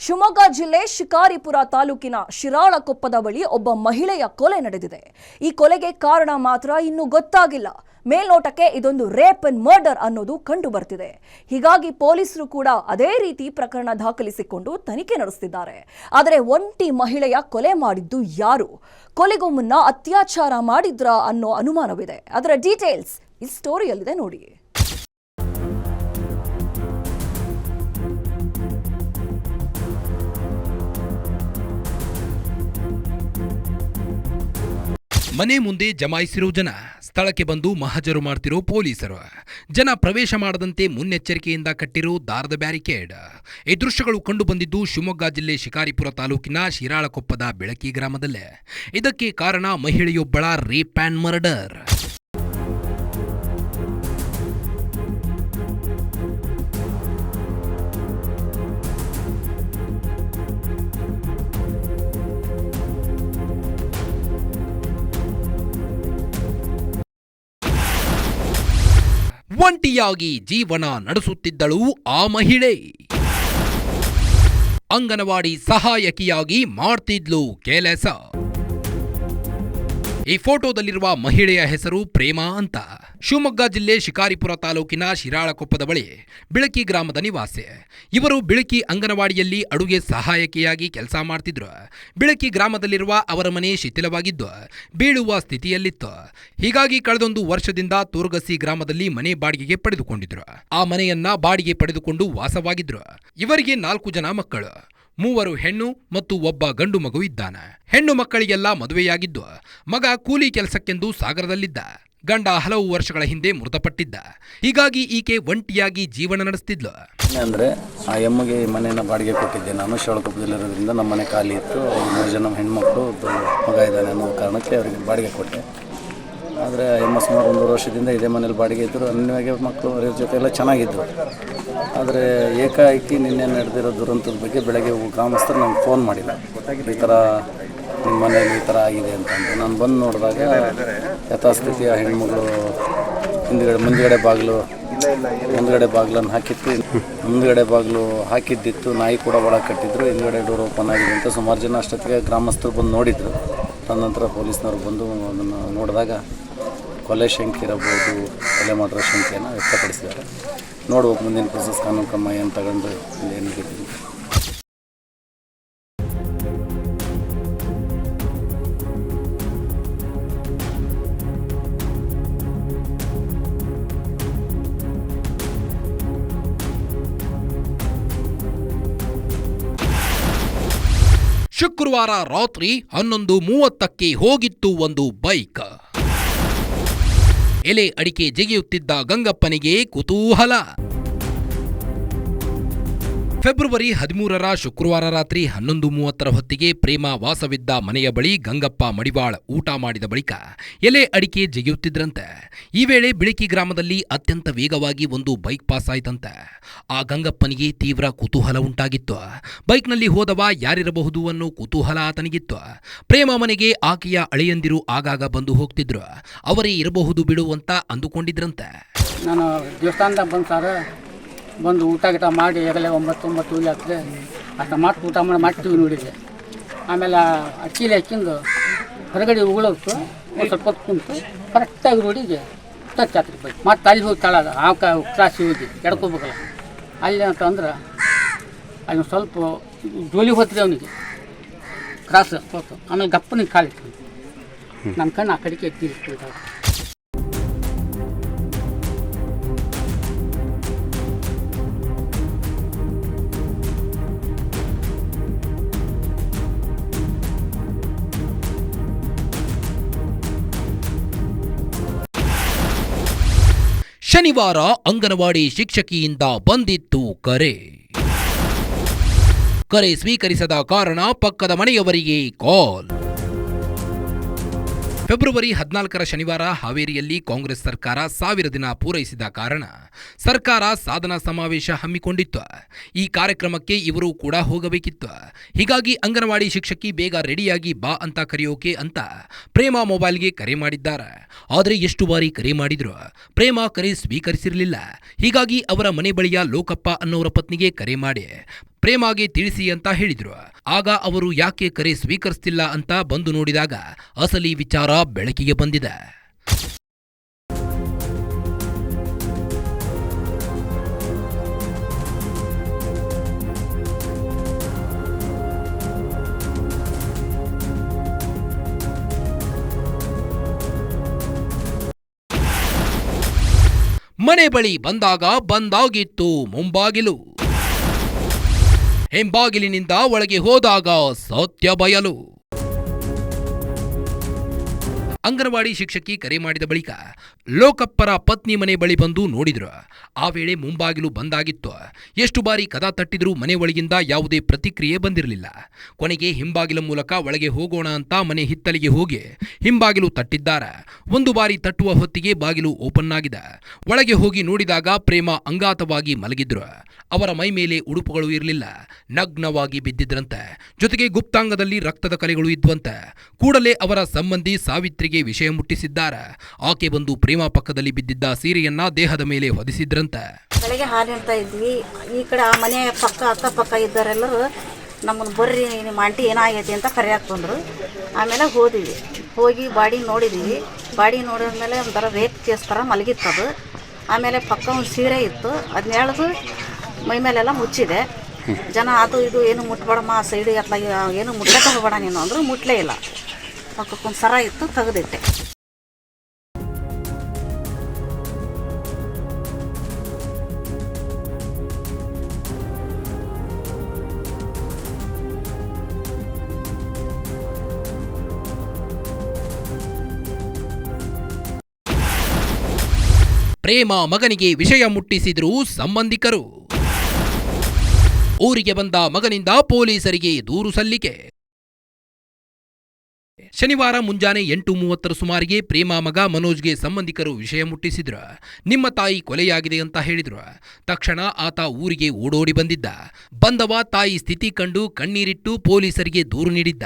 ಶಿವಮೊಗ್ಗ ಜಿಲ್ಲೆ ಶಿಕಾರಿಪುರ ತಾಲೂಕಿನ ಶಿರಾಳಕೊಪ್ಪದ ಬಳಿ ಒಬ್ಬ ಮಹಿಳೆಯ ಕೊಲೆ ನಡೆದಿದೆ. ಈ ಕೊಲೆಗೆ ಕಾರಣ ಮಾತ್ರ ಇನ್ನೂ ಗೊತ್ತಾಗಿಲ್ಲ. ಮೇಲ್ನೋಟಕ್ಕೆ ಇದೊಂದು ರೇಪ್ ಅಂಡ್ ಮರ್ಡರ್ ಅನ್ನೋದು ಕಂಡು ಬರ್ತಿದೆ. ಹೀಗಾಗಿ ಪೊಲೀಸರು ಕೂಡ ಅದೇ ರೀತಿ ಪ್ರಕರಣ ದಾಖಲಿಸಿಕೊಂಡು ತನಿಖೆ ನಡೆಸುತ್ತಿದ್ದಾರೆ. ಆದರೆ ಒಂಟಿ ಮಹಿಳೆಯ ಕೊಲೆ ಮಾಡಿದ್ದು ಯಾರು? ಕೊಲೆಗೂ ಮುನ್ನ ಅತ್ಯಾಚಾರ ಮಾಡಿದ್ರಾ ಅನ್ನೋ ಅನುಮಾನವಿದೆ. ಅದರ ಡೀಟೇಲ್ಸ್ ಈ ಸ್ಟೋರಿಯಲ್ಲಿದೆ ನೋಡಿ. ಮನೆ ಮುಂದೆ ಜಮಾಯಿಸಿರೋ ಜನ, ಸ್ಥಳಕ್ಕೆ ಬಂದು ಮಹಜರು ಮಾಡ್ತಿರೋ ಪೊಲೀಸರು, ಜನ ಪ್ರವೇಶ ಮಾಡದಂತೆ ಮುನ್ನೆಚ್ಚರಿಕೆಯಿಂದ ಕಟ್ಟಿರೋ ದಾರದ ಬ್ಯಾರಿಕೇಡ್. ಈ ದೃಶ್ಯಗಳು ಕಂಡು ಬಂದಿದ್ದು ಶಿವಮೊಗ್ಗ ಜಿಲ್ಲೆ ಶಿಕಾರಿಪುರ ತಾಲೂಕಿನ ಶಿರಾಳಕೊಪ್ಪದ ಬೆಳಕಿ ಗ್ರಾಮದಲ್ಲೇ. ಇದಕ್ಕೆ ಕಾರಣ ಮಹಿಳೆಯೊಬ್ಬಳ ರೇಪ್ ಆ್ಯಂಡ್ ಮರ್ಡರ್. ಒಂಟಿಯಾಗಿ ಜೀವನ ನಡೆಸುತ್ತಿದ್ದಳು ಆ ಮಹಿಳೆ. ಅಂಗನವಾಡಿ ಸಹಾಯಕಿಯಾಗಿ ಮಾಡ್ತಿದ್ಲು ಕೆಲಸ. ಈ ಫೋಟೋದಲ್ಲಿರುವ ಮಹಿಳೆಯ ಹೆಸರು ಪ್ರೇಮಾ ಅಂತ. ಶಿವಮೊಗ್ಗ ಜಿಲ್ಲೆ ಶಿಕಾರಿಪುರ ತಾಲೂಕಿನ ಶಿರಾಳಕೊಪ್ಪದ ಬಳಿ ಬೆಳಕಿ ಗ್ರಾಮದ ನಿವಾಸಿ. ಇವರು ಬೆಳಕಿ ಅಂಗನವಾಡಿಯಲ್ಲಿ ಅಡುಗೆ ಸಹಾಯಕಿಯಾಗಿ ಕೆಲಸ ಮಾಡ್ತಿದ್ರು. ಬೆಳಕಿ ಗ್ರಾಮದಲ್ಲಿರುವ ಅವರ ಮನೆ ಶಿಥಿಲವಾಗಿದ್ದು ಬೀಳುವ ಸ್ಥಿತಿಯಲ್ಲಿತ್ತು. ಹೀಗಾಗಿ ಕಳೆದೊಂದು ವರ್ಷದಿಂದ ತೋರ್ಗಸಿ ಗ್ರಾಮದಲ್ಲಿ ಮನೆ ಬಾಡಿಗೆಗೆ ಪಡೆದುಕೊಂಡಿದ್ರು. ಆ ಮನೆಯನ್ನ ಬಾಡಿಗೆ ಪಡೆದುಕೊಂಡು ವಾಸವಾಗಿದ್ರು. ಇವರಿಗೆ 4 ಜನ ಮಕ್ಕಳು, 3 ಹೆಣ್ಣು ಮತ್ತು ಒಬ್ಬ ಗಂಡು ಮಗು ಇದ್ದಾನೆ. ಹೆಣ್ಣು ಮಕ್ಕಳಿಗೆಲ್ಲ ಮದುವೆಯಾಗಿದ್ದು ಮಗ ಕೂಲಿ ಕೆಲಸಕ್ಕೆಂದು ಸಾಗರದಲ್ಲಿದ್ದ. ಗಂಡ ಹಲವು ವರ್ಷಗಳ ಹಿಂದೆ ಮೃತಪಟ್ಟಿದ್ದ. ಹೀಗಾಗಿ ಈಕೆ ಒಂಟಿಯಾಗಿ ಜೀವನ ನಡೆಸ್ತಿದ್ಲು. ಅಂದರೆ ಆ ಎಮ್ಮಗೆ ಮನೆಯನ್ನು ಬಾಡಿಗೆ ಕೊಟ್ಟಿದ್ದೆ ನಾನು. ಶಿರಾಳಕೊಪ್ಪದಲ್ಲಿರೋದ್ರಿಂದ ನಮ್ಮ ಮನೆ ಖಾಲಿ ಇತ್ತು. 3 ಜನ ಹೆಣ್ಮಕ್ಳು, ಮಗ ಇದ್ದಾನೆ ಅನ್ನೋ ಕಾರಣಕ್ಕೆ ಅವರಿಗೆ ಬಾಡಿಗೆ ಕೊಟ್ಟೆ. ಆದರೆ ಎಮ್ಮ ಸುಮಾರು 1 ವರ್ಷದಿಂದ ಇದೇ ಮನೇಲಿ ಬಾಡಿಗೆ ಇದ್ದರು. ಅನ್ಯವಾಗಿ ಮಕ್ಕಳು ಅವ್ರ ಜೊತೆ ಎಲ್ಲ ಚೆನ್ನಾಗಿದ್ದರು. ಆದರೆ ಏಕಾಏಕಿ ನಿನ್ನೆ ನಡೆದಿರೋ ದುರಂತದ ಬಗ್ಗೆ ಬೆಳಗ್ಗೆ ಗ್ರಾಮಸ್ಥರು ನಂಗೆ ಫೋನ್ ಮಾಡಿಲ್ಲ. ಈ ಥರ ನಿಮ್ಮ ಮನೆಯಲ್ಲಿ ಈ ಥರ ಆಗಿದೆ ಅಂತಂದು ನಾನು ಬಂದು ನೋಡಿದಾಗ ಯಥಾಸ್ಥಿತಿಯ ಹೆಣ್ಮಗಳು ಮುಂದುಗಡೆ ಬಾಗಿಲನ್ನು ಹಾಕಿತ್ತು. ಮುಂದುಗಡೆ ಬಾಗಿಲು ಹಾಕಿದ್ದಿತ್ತು. ನಾಯಿ ಕೂಡ ಒಳಗೆ ಕಟ್ಟಿದ್ರು. ಹಿಂದುಗಡೆ ಡೋರ್ ಓಪನ್ ಆಗಿದೆ ಅಂತ ಸುಮಾರು ಜನ ಅಷ್ಟೊತ್ತಿಗೆ ಗ್ರಾಮಸ್ಥರು ಬಂದು ನೋಡಿದರು. ತದನಂತರ ಪೊಲೀಸ್ನವ್ರು ಬಂದು ಅದನ್ನು ನೋಡಿದಾಗ ಕೊಲೆ ಶಂಕೆ ಇರಬಹುದು, ಕೊಲೆ ಮಾಡಿರೋ ಶಂಕೆಯನ್ನು ವ್ಯಕ್ತಪಡಿಸಿದ್ದಾರೆ. ನೋಡ್ಬೇಕು ಮುಂದಿನ ಪ್ರೊಸೆಸ್ ಕಾನೂನು ಕ್ರಮ ಏನು ತಗೊಂಡು ಏನು ಹಿಡಿತೀವಿ. ಶುಕ್ರವಾರ ರಾತ್ರಿ 11:30ಕ್ಕೆ ಹೋಗಿತ್ತು ಒಂದು ಬೈಕ್. ಎಲೆ ಅಡಿಕೆ ಜಗಿಯುತ್ತಿದ್ದ ಗಂಗಪ್ಪನಿಗೆ ಕುತೂಹಲ. ಫೆಬ್ರವರಿ 13ರ ಶುಕ್ರವಾರ ರಾತ್ರಿ 11:30 ಹೊತ್ತಿಗೆ ಪ್ರೇಮಾ ವಾಸವಿದ್ದ ಮನೆಯ ಬಳಿ ಗಂಗಪ್ಪ ಮಡಿವಾಳ ಊಟ ಮಾಡಿದ ಬಳಿಕ ಎಲೆ ಅಡಿಕೆ ಜಗಿಯುತ್ತಿದ್ರಂತೆ. ಈ ವೇಳೆ ಬೆಳಕಿ ಗ್ರಾಮದಲ್ಲಿ ಅತ್ಯಂತ ವೇಗವಾಗಿ ಒಂದು ಬೈಕ್ ಪಾಸ್ ಆಯ್ತಂತೆ. ಆ ಗಂಗಪ್ಪನಿಗೆ ತೀವ್ರ ಕುತೂಹಲ ಉಂಟಾಗಿತ್ತು. ಬೈಕ್ನಲ್ಲಿ ಹೋದವ ಯಾರಿರಬಹುದು ಅನ್ನೋ ಕುತೂಹಲ ಆತನಿಗಿತ್ತು. ಪ್ರೇಮಾ ಮನೆಗೆ ಆಕೆಯ ಅಳೆಯಂದಿರು ಆಗಾಗ ಬಂದು ಹೋಗ್ತಿದ್ರು. ಅವರೇ ಇರಬಹುದು ಬಿಡು ಅಂತ ಅಂದುಕೊಂಡಿದ್ರಂತೆ. ನಾನು ದೇವಸ್ಥಾನದಾಗ ಬಂದು ಊಟ ಗಿಟ ಮಾಡಿ ಈಗಲೇ 9 ಆಗ್ತದೆ. ಅಷ್ಟು ಮಾಡಿ ಊಟ ಮಾಡ್ತೀವಿ ನೋಡಿದ್ದೆ. ಆಮೇಲೆ ಅಕ್ಕಿಲಿ ಹಾಕಿಂದು ಹೊರಗಡೆ ಉಗುಳೋದು ಒಂದು ಸ್ವಲ್ಪ ಹೊತ್ತು ಕುಂತು ಕರೆಕ್ಟಾಗಿ ರೋಡಿಗೆ ಟಚ್ ಆಗ್ತದೆ ಬೈಕ್. ಮತ್ತು ಅಲ್ಲಿ ಹೋಗಿ ತಳಗ ಆ ಕ್ರಾಸಿಗೆ ಹೋಗಿ ಎಡ್ಕೋಬೇಕಲ್ಲ ಅಲ್ಲಿ ಅಂತಂದ್ರೆ ಅಲ್ಲಿ ಸ್ವಲ್ಪ ಜೋಲಿ ಹೋತ್ರಿ ಅವನಿಗೆ ಕ್ರಾಸ್ ಹೋತು. ಆಮೇಲೆ ಗಪ್ಪನಿಗೆ ಕಾಲಿತ್ತು. ನನ್ನ ಕಣ್ಣು ಆ ಕಡೆಗೆ ಎತ್ತಿ ಶನಿವಾರ ಅಂಗನವಾಡಿ ಶಿಕ್ಷಕಿಯಿಂದ ಬಂದಿತ್ತು ಕರೆ ಸ್ವೀಕರಿಸದ ಕಾರಣ ಪಕ್ಕದ ಮನೆಯವರಿಗೆ ಕಾಲ್. ಫೆಬ್ರವರಿ 14ರ ಶನಿವಾರ ಹಾವೇರಿಯಲ್ಲಿ ಕಾಂಗ್ರೆಸ್ ಸರ್ಕಾರ 1000 ದಿನ ಪೂರೈಸಿದ ಕಾರಣ ಸರ್ಕಾರ ಸಾಧನಾ ಸಮಾವೇಶ ಹಮ್ಮಿಕೊಂಡಿತ್ತು. ಈ ಕಾರ್ಯಕ್ರಮಕ್ಕೆ ಇವರು ಕೂಡ ಹೋಗಬೇಕಿತ್ತು. ಹೀಗಾಗಿ ಅಂಗನವಾಡಿ ಶಿಕ್ಷಕಿ ಬೇಗ ರೆಡಿಯಾಗಿ ಬಾ ಅಂತ ಕರೆಯೋಕೆ ಅಂತ ಪ್ರೇಮಾ ಮೊಬೈಲ್ಗೆ ಕರೆ ಮಾಡಿದ್ದಾರೆ. ಆದರೆ ಎಷ್ಟು ಬಾರಿ ಕರೆ ಮಾಡಿದ್ರು ಪ್ರೇಮಾ ಕರೆ ಸ್ವೀಕರಿಸಿರಲಿಲ್ಲ. ಹೀಗಾಗಿ ಅವರ ಮನೆ ಬಳಿಯ ಲೋಕಪ್ಪ ಅನ್ನೋರ ಪತ್ನಿಗೆ ಕರೆ ಮಾಡಿ ಪ್ರೇಮಾಗೆ ತಿಳಿಸಿ ಅಂತ ಹೇಳಿದ್ರು. ಆಗ ಅವರು ಯಾಕೆ ಕರೆ ಸ್ವೀಕರಿಸ್ತಿಲ್ಲ ಅಂತ ಬಂದು ನೋಡಿದಾಗ ಅಸಲಿ ವಿಚಾರ ಬೆಳಕಿಗೆ ಬಂದಿದೆ. ಮನೆ ಬಳಿ ಬಂದಾಗ ಬಂದಾಗಿತ್ತು ಮುಂಬಾಗಿಲು, ಹಿಂಬಾಗಿಲಿನಿಂದ ಒಳಗೆ ಹೋದಾಗ ಸತ್ಯ ಬಯಲು. ಅಂಗನವಾಡಿ ಶಿಕ್ಷಕಿ ಕರೆ ಮಾಡಿದ ಬಳಿಕ ಲೋಕಪ್ಪರ ಪತ್ನಿ ಮನೆ ಬಳಿ ಬಂದು ನೋಡಿದ್ರು. ಆ ವೇಳೆ ಮುಂಬಾಗಿಲು ಬಂದಾಗಿತ್ತು. ಎಷ್ಟು ಬಾರಿ ಕದ ತಟ್ಟಿದ್ರೂ ಮನೆ ಒಳಗಿಂದ ಯಾವುದೇ ಪ್ರತಿಕ್ರಿಯೆ ಬಂದಿರಲಿಲ್ಲ. ಕೊನೆಗೆ ಹಿಂಬಾಗಿಲ ಮೂಲಕ ಒಳಗೆ ಹೋಗೋಣ ಅಂತ ಮನೆ ಹಿತ್ತಲಿಗೆ ಹೋಗಿ ಹಿಂಬಾಗಿಲು ತಟ್ಟಿದ್ದಾರೆ. ಒಂದು ಬಾರಿ ತಟ್ಟುವ ಹೊತ್ತಿಗೆ ಬಾಗಿಲು ಓಪನ್ ಆಗಿದೆ. ಒಳಗೆ ಹೋಗಿ ನೋಡಿದಾಗ ಪ್ರೇಮ ಅಂಗಾತವಾಗಿ ಮಲಗಿದ್ರು. ಅವರ ಮೈ ಮೇಲೆ ಉಡುಪುಗಳು ಇರಲಿಲ್ಲ, ನಗ್ನವಾಗಿ ಬಿದ್ದಿದ್ರಂತೆ. ಜೊತೆಗೆ ಗುಪ್ತಾಂಗದಲ್ಲಿ ರಕ್ತದ ಕಲೆಗಳು ಇದ್ವಂತೆ. ಕೂಡಲೇ ಅವರ ಸಂಬಂಧಿ ಸಾವಿತ್ರಿಗೆ ವಿಷಯ ಮುಟ್ಟಿಸಿದ್ದಾರೆ. ಆಕೆ ಬಂದು ಪ್ರೇಮ ಪಕ್ಕದಲ್ಲಿ ಬಿದ್ದಿದ್ದ ಸೀರೆಯನ್ನ ದೇಹದ ಮೇಲೆ ಹೊದಿಸಿದ್ರಂತೆ. ಬೆಳಗ್ಗೆ ಹಾಲು ಅಂತ ಇದ್ವಿ. ಈ ಕಡೆ ಆ ಮನೆ ಪಕ್ಕ ಅಕ್ಕಪಕ್ಕ ಇದ್ದವರೆಲ್ಲರೂ ನಮ್ಮನ್ನು ಬರ್ರಿ ನಿಮ್ಮ ಆಂಟಿ ಏನಾಗೈತಿ ಅಂತ ಕರೆಯಾಕೆ ಬಂದರು. ಆಮೇಲೆ ಹೋಗಿ ಬಾಡಿ ನೋಡಿದ್ವಿ. ಬಾಡಿ ನೋಡಿದ್ಮೇಲೆ ಒಂಥರ ರೇಪ್ ಕೇಸ್ ಥರ ಮಲಗಿತ್ತದು. ಆಮೇಲೆ ಪಕ್ಕ ಒಂದು ಸೀರೆ ಇತ್ತು, ಅದನ್ನ ಎಳೆದು ಮೈ ಮೇಲೆಲ್ಲ ಮುಚ್ಚಿದೆ. ಜನ ಅದು ಇದು ಏನು ಮುಟ್ಬೇಡಮ್ಮ, ಸೈಡು ಎತ್ತ ಏನು ಮುಟ್ಟಕ್ಕೆ ಹೋಗಬೇಡ ನೀನು ಅಂದರು. ಮುಟ್ಲೇ ಇಲ್ಲ. ಪಕ್ಕಕ್ಕೊಂದು ಸರ ಇತ್ತು, ತೆಗೆದಿಟ್ಟೆ. ಪ್ರೇಮ ಮಗನಿಗೆ ವಿಷಯ ಮುಟ್ಟಿಸಿದ್ರು ಸಂಬಂಧಿಕರು. ಊರಿಗೆ ಬಂದ ಮಗನಿಂದ ಪೊಲೀಸರಿಗೆ ದೂರು ಸಲ್ಲಿಕೆ. ಶನಿವಾರ ಮುಂಜಾನೆ 8:30 ಸುಮಾರಿಗೆ ಪ್ರೇಮ ಮಗ ಮನೋಜ್ಗೆ ಸಂಬಂಧಿಕರು ವಿಷಯ ಮುಟ್ಟಿಸಿದ್ರು. ನಿಮ್ಮ ತಾಯಿ ಕೊಲೆಯಾಗಿದೆ ಅಂತ ಹೇಳಿದ್ರು. ತಕ್ಷಣ ಆತ ಊರಿಗೆ ಓಡೋಡಿ ಬಂದವ ತಾಯಿ ಸ್ಥಿತಿ ಕಂಡು ಕಣ್ಣೀರಿಟ್ಟು ಪೊಲೀಸರಿಗೆ ದೂರು ನೀಡಿದ್ದ.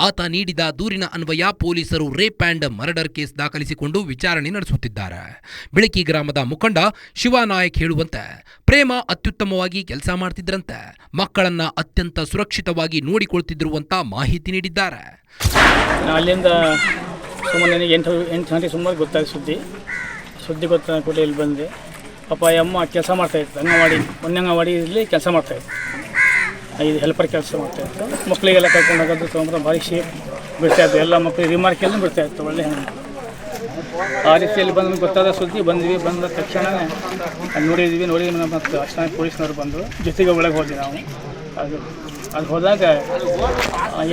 ಆತ ನೀಡಿದ ದೂರಿನ ಅನ್ವಯ ಪೊಲೀಸರು ರೇಪ್ ಆ್ಯಂಡ್ ಮರ್ಡರ್ ಕೇಸ್ ದಾಖಲಿಸಿಕೊಂಡು ವಿಚಾರಣೆ ನಡೆಸುತ್ತಿದ್ದಾರೆ. ಬಿಳಕಿ ಗ್ರಾಮದ ಮುಖಂಡ ಶಿವನಾಯಕ್ ಹೇಳುವಂತೆ ಪ್ರೇಮ ಅತ್ಯುತ್ತಮವಾಗಿ ಕೆಲಸ ಮಾಡ್ತಿದ್ರಂತೆ. ಮಕ್ಕಳನ್ನ ಅತ್ಯಂತ ಸುರಕ್ಷಿತವಾಗಿ ನೋಡಿಕೊಳ್ತಿದ್ರು ಅಂತ ಮಾಹಿತಿ ನೀಡಿದ್ದಾರೆ. ಅಲ್ಲಿಂದ ಸುಮ್ಮನೆ ನನಗೆ 8 ಗಂಟೆ ಸುಮಾರು ಗೊತ್ತಾಗಿ ಸುದ್ದಿ ಗೊತ್ತಾದ ಕೂಡ ಇಲ್ಲಿ ಬಂದೆ. ಪಾಪ ಅಮ್ಮ ಕೆಲಸ ಮಾಡ್ತಾಯಿತ್ತು, ಅಂಗನವಾಡಿಯಲ್ಲಿ ಕೆಲಸ ಮಾಡ್ತಾಯಿತ್ತು. ಇದು ಹೆಲ್ಪರ್ ಕೆಲಸ ಮಾಡ್ತಾಯಿತ್ತು. ಮಕ್ಕಳಿಗೆಲ್ಲ ಕರ್ಕೊಂಡು ಹೋಗೋದು ತೊಗೊಂಡ್ರೆ ಭಾರಿ ಶೇಪ್ ಬಿಡ್ತಾಯಿತ್ತು. ಎಲ್ಲ ಮಕ್ಕಳಿಗೆ ರಿಮಾರ್ಕೆಲ್ಲ ಬಿಡ್ತಾಯಿತ್ತು. ಒಳ್ಳೆ ಆ ರೀತಿಯಲ್ಲಿ ಬಂದು ಗೊತ್ತಾದ ಸುದ್ದಿ ಬಂದ ತಕ್ಷಣವೇ ನೋಡಿ ಮತ್ತು ಅಷ್ಟೇ ಪೊಲೀಸ್ನವ್ರು ಬಂದರು. ಜೊತೆಗೆ ಒಳಗೆ ಹೋದ್ವಿ ನಾವು. ಅದು ಹೋದಾಗ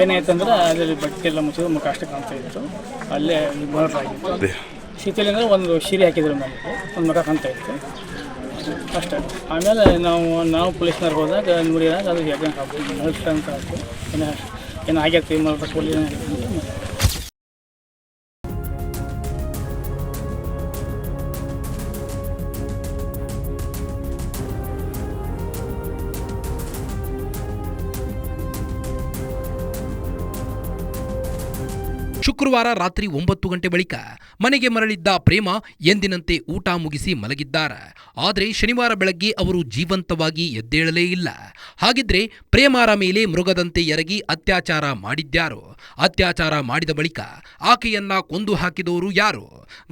ಏನಾಯ್ತಂದ್ರೆ ಅದರಲ್ಲಿ ಬಟ್ಟೆ ಎಲ್ಲ ಮುಚ್ಚಿದ ಮುಖ ಅಷ್ಟೇ ಕಾಣ್ತಾ ಇತ್ತು. ಅಲ್ಲೇ ಮರ್ಡರ್ ಆಗಿತ್ತು. ಶೀತಲಿ ಅಂದರೆ ಒಂದು ಸೀರೆ ಹಾಕಿದ್ರು ಮೇಲೆ ಒಂದು ಮುಖ ಕಾಣ್ತಾ ಇತ್ತು ಅಷ್ಟೇ. ಆಮೇಲೆ ನಾವು ಪೊಲೀಸ್ನವ್ರು ಹೋದಾಗ ನೋಡಿದಾಗ ಅದು ಹೇಗೆ ಅಂತ ಆಯಿತು. ಏನಾಗೈತಿ ಮರ್ಡರ್ ಪೊಲೀಸ್. ಶುಕ್ರವಾರ ರಾತ್ರಿ 9 ಗಂಟೆ ಬಳಿಕ ಮನೆಗೆ ಮರಳಿದ್ದ ಪ್ರೇಮ ಎಂದಿನಂತೆ ಊಟ ಮುಗಿಸಿ ಮಲಗಿದ್ದಾರೆ. ಆದರೆ ಶನಿವಾರ ಬೆಳಗ್ಗೆ ಅವರು ಜೀವಂತವಾಗಿ ಎದ್ದೇಳಲೇ ಇಲ್ಲ. ಹಾಗಿದ್ರೆ ಪ್ರೇಮಾರ ಮೇಲೆ ಮೃಗದಂತೆ ಎರಗಿ ಅತ್ಯಾಚಾರ ಮಾಡಿದ್ಯಾರು? ಅತ್ಯಾಚಾರ ಮಾಡಿದ ಬಳಿಕ ಆಕೆಯನ್ನ ಕೊಂದು ಹಾಕಿದವರು ಯಾರು?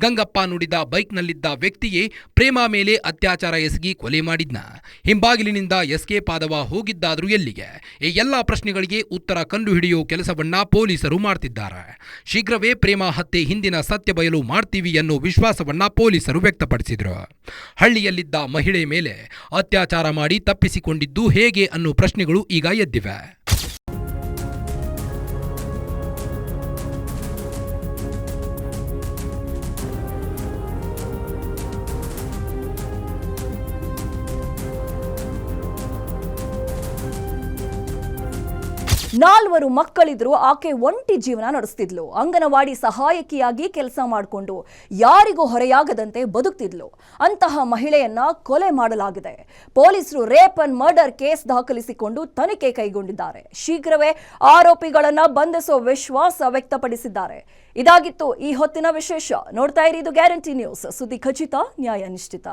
ಗಂಗಪ್ಪ ನುಡಿದ ಬೈಕ್ನಲ್ಲಿದ್ದ ವ್ಯಕ್ತಿಯೇ ಪ್ರೇಮ ಮೇಲೆ ಅತ್ಯಾಚಾರ ಎಸಗಿ ಕೊಲೆ ಮಾಡಿದ್ನ? ಹಿಂಬಾಗಿಲಿನಿಂದ ಎಸ್ಕೇಪ್ ಆದವ ಹೋಗಿದ್ದಾದ್ರೂ ಎಲ್ಲಿಗೆ? ಈ ಎಲ್ಲಾ ಪ್ರಶ್ನೆಗಳಿಗೆ ಉತ್ತರ ಕಂಡುಹಿಡಿಯೋ ಕೆಲಸವನ್ನ ಪೊಲೀಸರು ಮಾಡ್ತಿದ್ದಾರೆ. ಶೀಘ್ರವೇ ಪ್ರೇಮ ಹತ್ಯೆ ಹಿಂದಿನ ಸತ್ಯ ಬಯಲು ಮಾಡ್ತೀವಿ ಅನ್ನೋ ವಿಶ್ವಾಸವನ್ನ ಪೊಲೀಸರು ವ್ಯಕ್ತಪಡಿಸಿದ್ರು. ಹಳ್ಳಿಯಲ್ಲಿದ್ದ ಮಹಿಳೆ ಮೇಲೆ ಅತ್ಯಾಚಾರ ಮಾಡಿ ತಪ್ಪಿಸಿಕೊಂಡಿದ್ದು ಹೇಗೆ ಅನ್ನೋ ಪ್ರಶ್ನೆಗಳು ಈಗ ಎದ್ದಿವೆ. ನಾಲ್ವರು ಮಕ್ಕಳಿದ್ರು. ಆಕೆ ಒಂಟಿ ಜೀವನ ನಡೆಸ್ತಿದ್ಲು. ಅಂಗನವಾಡಿ ಸಹಾಯಕಿಯಾಗಿ ಕೆಲಸ ಮಾಡಿಕೊಂಡು ಯಾರಿಗೂ ಹೊರೆಯಾಗದಂತೆ ಬದುಕ್ತಿದ್ಲು. ಅಂತಹ ಮಹಿಳೆಯನ್ನ ಕೊಲೆ ಮಾಡಲಾಗಿದೆ. ಪೊಲೀಸರು ರೇಪ್ ಅಂಡ್ ಮರ್ಡರ್ ಕೇಸ್ ದಾಖಲಿಸಿಕೊಂಡು ತನಿಖೆ ಕೈಗೊಂಡಿದ್ದಾರೆ. ಶೀಘ್ರವೇ ಆರೋಪಿಗಳನ್ನ ಬಂಧಿಸುವ ವಿಶ್ವಾಸ ವ್ಯಕ್ತಪಡಿಸಿದ್ದಾರೆ. ಇದಾಗಿತ್ತು ಈ ಹೊತ್ತಿನ ವಿಶೇಷ. ನೋಡ್ತಾ ಇರಿ, ಇದು ಗ್ಯಾರಂಟಿ ನ್ಯೂಸ್. ಸುದ್ದಿ ಖಚಿತ, ನ್ಯಾಯ ನಿಶ್ಚಿತ.